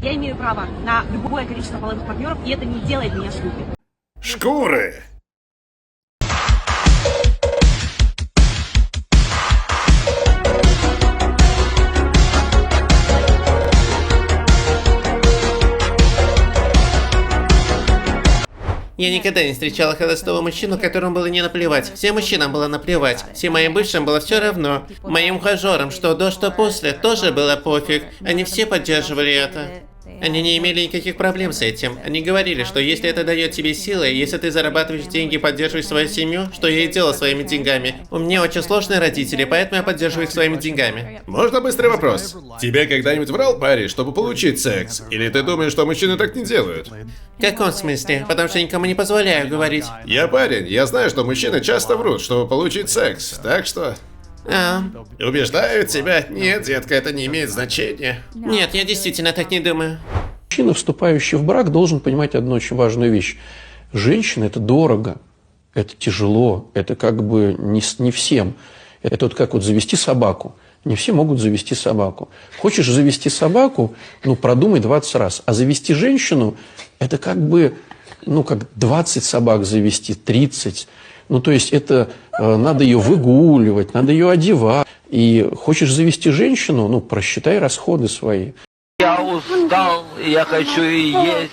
Я имею право на любое количество половых партнеров, и это не делает меня шлюхой. Шкуры! Я никогда не встречала холостого мужчину, которому было не наплевать. Всем мужчинам было наплевать. Всем моим бывшим было все равно. Моим ухажерам, что до, что после, тоже было пофиг. Они все поддерживали это. Они не имели никаких проблем с этим. Они говорили, что если это дает тебе силы, если ты зарабатываешь деньги и поддерживаешь свою семью, что я и делал своими деньгами. У меня очень сложные родители, поэтому я поддерживаю их своими деньгами. Можно быстрый вопрос? Тебе когда-нибудь врал парень, чтобы получить секс? Или ты думаешь, что мужчины так не делают? В каком смысле? Потому что никому не позволяю говорить. Я парень, я знаю, что мужчины часто врут, чтобы получить секс, так что... Убеждают тебя? Нет, детка, это не имеет значения. Нет, я действительно так не думаю. Мужчина, вступающий в брак, должен понимать одну очень важную вещь. Женщина – это дорого, это тяжело, это как бы не всем. Это вот как вот завести собаку. Не все могут завести собаку. Хочешь завести собаку, продумай 20 раз. А завести женщину – это как бы, как 20 собак завести, 30. То есть это надо ее выгуливать, надо ее одевать. И хочешь завести женщину, просчитай расходы свои. Я устал, я хочу и есть.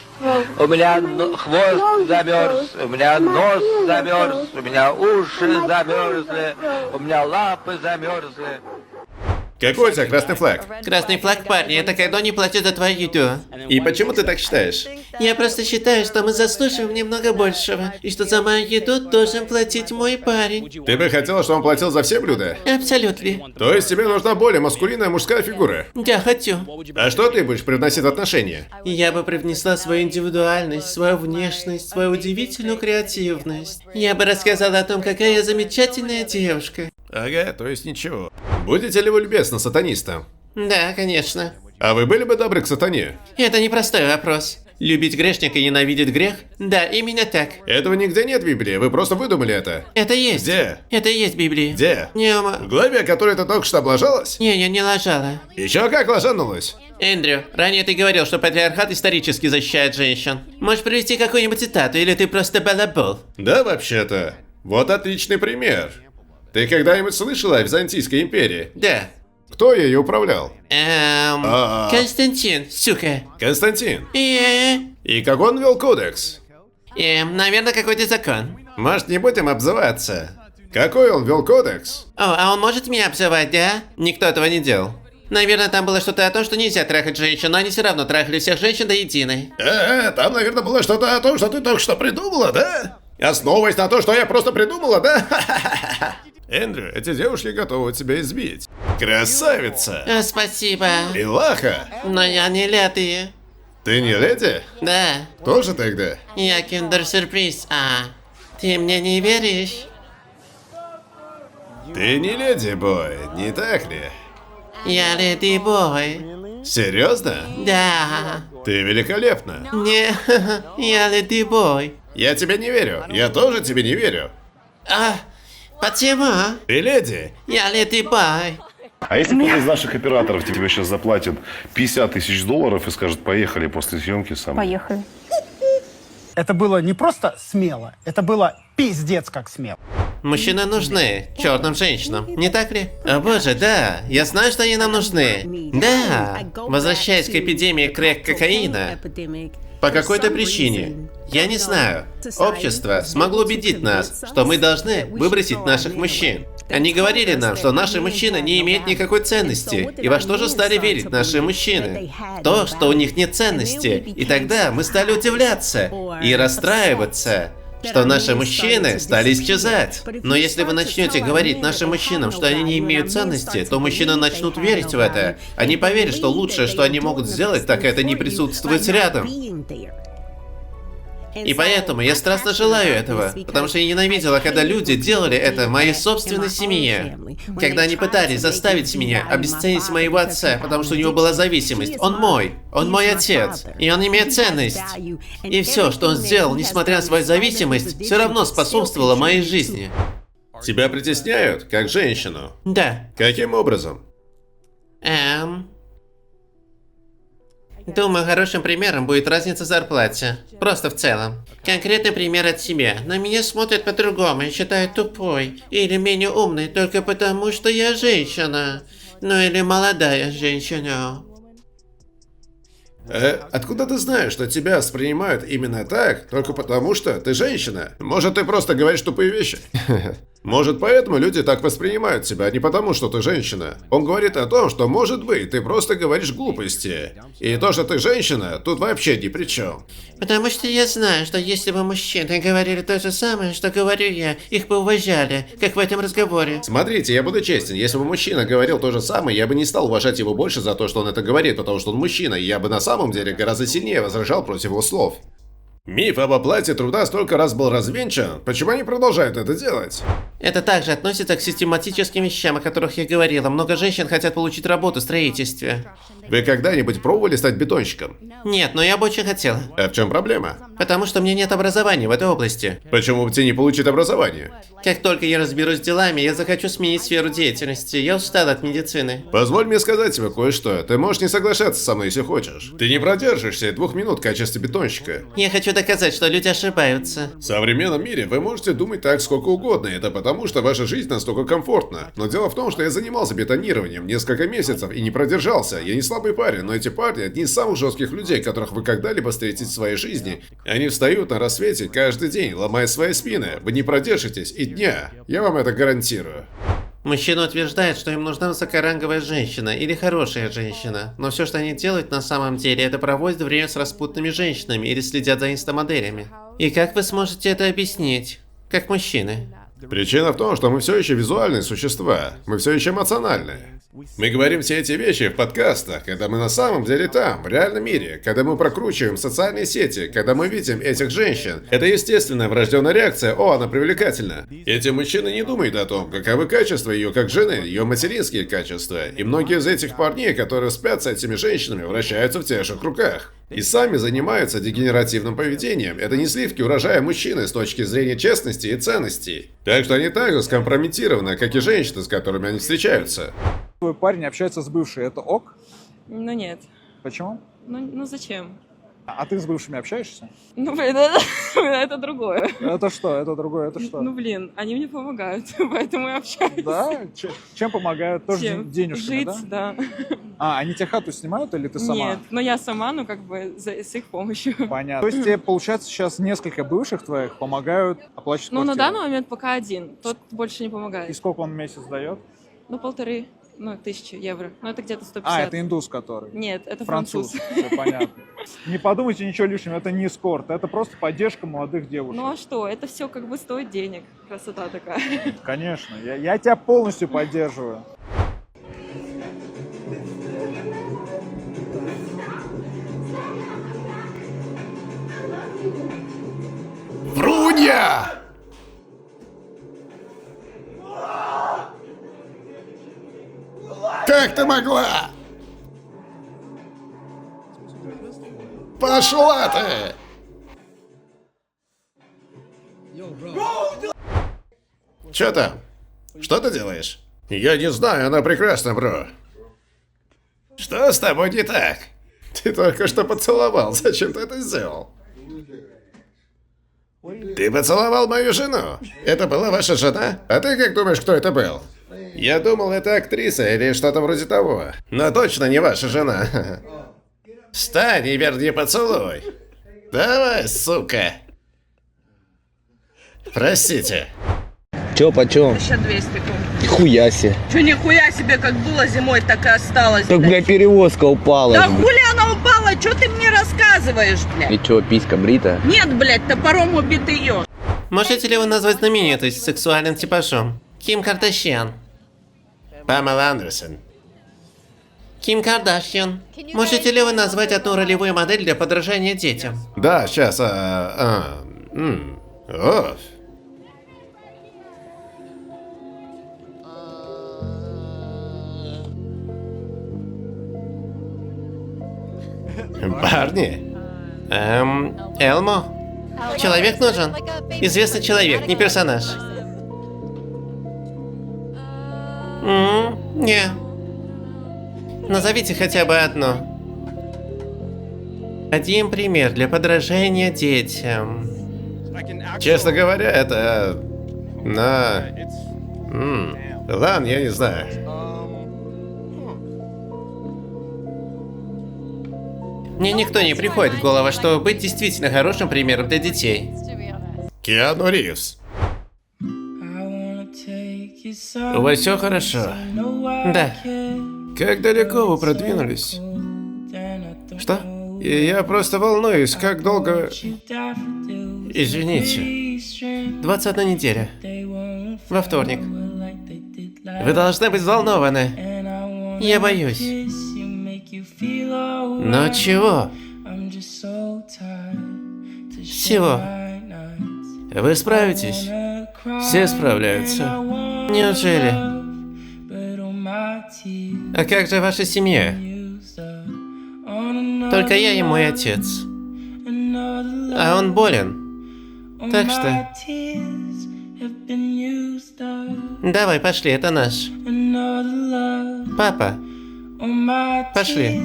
У меня хвост замерз, у меня нос замерз, у меня уши замерзли, у меня лапы замерзли. Какой у тебя красный флаг? Красный флаг, парни, это когда не платят за твою еду. И почему ты так считаешь? Я просто считаю, что мы заслуживаем немного большего, и что за мою еду должен платить мой парень. Ты бы хотела, чтобы он платил за все блюда? Абсолютно. То есть тебе нужна более маскулинная мужская фигура? Я хочу. А что ты будешь привносить в отношения? Я бы привнесла свою индивидуальность, свою внешность, свою удивительную креативность. Я бы рассказала о том, какая я замечательная девушка. Ага, то есть ничего. Будете ли вы любезны сатанистам? Да, конечно. А вы были бы добры к сатане? Это непростой вопрос. Любить грешника и ненавидеть грех? Да, именно так. Этого нигде нет в Библии, вы просто выдумали это. Это есть. Где? Это есть в Библии. Где? В Не, главе, о которой ты только что облажалась? я не лажала. Еще как лажанулась? Эндрю, ранее ты говорил, что патриархат исторически защищает женщин. Можешь привести какую-нибудь цитату, или ты просто балабол? Да, вообще-то. Вот отличный пример. Ты когда-нибудь слышала о Византийской империи? Да. Кто ее управлял? Константин, сука. Константин. И как он вел кодекс? Наверное, какой-то закон. Может, не будем обзываться? Какой он вел кодекс? А он может меня обзывать, да? Никто этого не делал. Наверное, там было что-то о том, что нельзя трахать женщин, но они все равно трахали всех женщин до единой. Там, наверное, было что-то о том, что ты только что придумала, да? Основываясь на то, что я просто придумала, да? Эндрю, эти девушки готовы тебя избить. Красавица! Спасибо. Милаха! Но я не леди. Ты не леди? Да. Тоже тогда? Я киндер-сюрприз, ты мне не веришь? Ты не леди-бой, не так ли? Я леди-бой. Серьезно? Да. Ты великолепна. Не, я леди-бой. Я тебе не верю. Я тоже тебе не верю. Почему? Ты леди? Я леди-бой. А если кто-то из наших операторов тебе сейчас заплатит 50 тысяч долларов и скажет, поехали после съемки со мной? Поехали. Это было не просто смело, это было пиздец как смело. Мужчины нужны черным женщинам, не так ли? О боже, да, я знаю, что они нам нужны. Да, возвращаясь к эпидемии крэк-кокаина, по какой-то причине, я не знаю, общество смогло убедить нас, что мы должны выбросить наших мужчин. Они говорили нам, что наши мужчины не имеют никакой ценности. И во что же стали верить наши мужчины? В то, что у них нет ценности. И тогда мы стали удивляться и расстраиваться, что наши мужчины стали исчезать. Но если вы начнете говорить нашим мужчинам, что они не имеют ценности, то мужчины начнут верить в это. Они поверят, что лучшее, что они могут сделать, так это не присутствовать рядом. И поэтому я страстно желаю этого, потому что я ненавидела, когда люди делали это в моей собственной семье. Когда они пытались заставить меня обесценить моего отца, потому что у него была зависимость. Он мой отец, и он имеет ценность. И все, что он сделал, несмотря на свою зависимость, все равно способствовало моей жизни. Тебя притесняют, как женщину? Да. Каким образом? Думаю, хорошим примером будет разница в зарплате. Просто в целом. Конкретный пример от себя. На меня смотрят по-другому и считают тупой. Или менее умной только потому, что я женщина. Ну или молодая женщина. Откуда ты знаешь, что тебя воспринимают именно так, только потому что ты женщина? Может, ты просто говоришь тупые вещи? Может, поэтому люди так воспринимают тебя, а не потому, что ты женщина. Он говорит о том, что, может быть, ты просто говоришь глупости. И то, что ты женщина, тут вообще ни при чем. Потому что я знаю, что если бы мужчины говорили то же самое, что говорю я, их бы уважали, как в этом разговоре. Смотрите, я буду честен, если бы мужчина говорил то же самое, я бы не стал уважать его больше за то, что он это говорит, потому что он мужчина, и я бы на самом деле гораздо сильнее возражал против его слов. Миф об оплате труда столько раз был развенчан, почему они продолжают это делать? Это также относится к систематическим вещам, о которых я говорила. Много женщин хотят получить работу в строительстве. Вы когда-нибудь пробовали стать бетонщиком? Нет, но я бы очень хотела. А в чем проблема? Потому что у меня нет образования в этой области. Почему бы тебе не получить образование? Как только я разберусь с делами, я захочу сменить сферу деятельности. Я устала от медицины. Позволь мне сказать тебе кое-что. Ты можешь не соглашаться со мной, если хочешь. Ты не продержишься 2 минут в качестве бетонщика. Я хочу доказать, что люди ошибаются. В современном мире вы можете думать так сколько угодно, это потому, что ваша жизнь настолько комфортна. Но дело в том, что я занимался бетонированием несколько месяцев и не продержался. Я не слабый парень, но эти парни одни из самых жестких людей, которых вы когда-либо встретите в своей жизни. Они встают на рассвете каждый день, ломая свои спины. Вы не продержитесь и дня. Я вам это гарантирую. Мужчина утверждает, что им нужна высокоранговая женщина или хорошая женщина, но все, что они делают на самом деле, это проводят время с распутными женщинами или следят за инстамоделями. И как вы сможете это объяснить? Как мужчины? Причина в том, что мы все еще визуальные существа, мы все еще эмоциональные. Мы говорим все эти вещи в подкастах, когда мы на самом деле там, в реальном мире, когда мы прокручиваем социальные сети, когда мы видим этих женщин. Это естественная врожденная реакция, о, она привлекательна. Эти мужчины не думают о том, каковы качества ее как жены, ее материнские качества. И многие из этих парней, которые спят с этими женщинами, вращаются в тех же кругах. И сами занимаются дегенеративным поведением. Это не сливки урожая мужчины с точки зрения честности и ценностей. Так что они так же скомпрометированы, как и женщины, с которыми они встречаются. Твой парень общается с бывшей, это ок? Ну нет. Почему? Ну зачем? А ты с бывшими общаешься? Ну блин, это другое. Это что? Это другое, это что? Ну блин, они мне помогают, поэтому я общаюсь. Да? Чем помогают? Тоже Чем? денежками, Жить, да? да. А, они тебе хату снимают или ты сама? Нет, но я сама, ну как бы с их помощью. Понятно. То есть тебе, получается, сейчас несколько бывших твоих помогают оплачивать Ну на квартиру? данный момент пока один, тот больше не И помогает. сколько он в месяц дает? Ну 1500 евро, ну это где-то 150. А, это индус который? Нет, это Француз. француз. Все понятно. Не подумайте ничего лишнего, это не эскорт, это просто поддержка молодых девушек. Ну а что, это все как бы стоит денег, красота такая. Конечно, я тебя полностью поддерживаю. Врунья! Как ты могла? Пошла ты! Чё там? Что ты делаешь? Я не знаю, она прекрасна, бро. Что с тобой не так? Ты только что поцеловал, зачем ты это сделал? Ты поцеловал мою жену? Это была ваша жена? А ты как думаешь, кто это был? Я думал, это актриса или что-то вроде того. Но точно не ваша жена. Встань и верни поцелуй. Давай, сука. Простите. Чё, почем? 1200. Нихуя себе. Че нихуя себе, как было зимой, так и осталось. Так, бля, перевозка упала. Да же. хули она упала, что ты мне рассказываешь, блядь? И чё, писька брита? Нет, блядь, топором убитый ё. Можете ли вы назвать знаменитость с сексуальным типажом? Ким Кардашьян. Памела Андерсон. Ким Кардашьян. Можете ли вы назвать одну ролевую модель для подражания детям? Да, сейчас, Барни? Элмо? Человек нужен? Известный человек, не персонаж. Не. Назовите хотя бы одно. Один пример для подражания детям. Честно говоря, это... Ладно, я не знаю. Мне никто не приходит в голову, чтобы быть действительно хорошим примером для детей. Киану Ривз. У вас все хорошо? Да. Как далеко вы продвинулись? Что? И я просто волнуюсь, как долго... Извините. 21 неделя. Во вторник. Вы должны быть взволнованы. Я боюсь. Но чего? Всего. Вы справитесь? Все справляются. Неужели? А как же ваша семья? Только я и мой отец. А он болен. Так что... Давай, пошли, это наш. Папа. Пошли.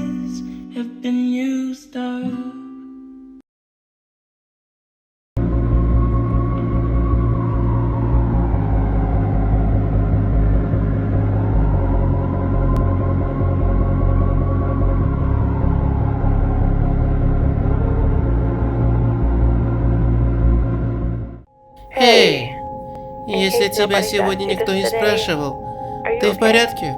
Эй, если тебя сегодня никто не спрашивал, ты в порядке?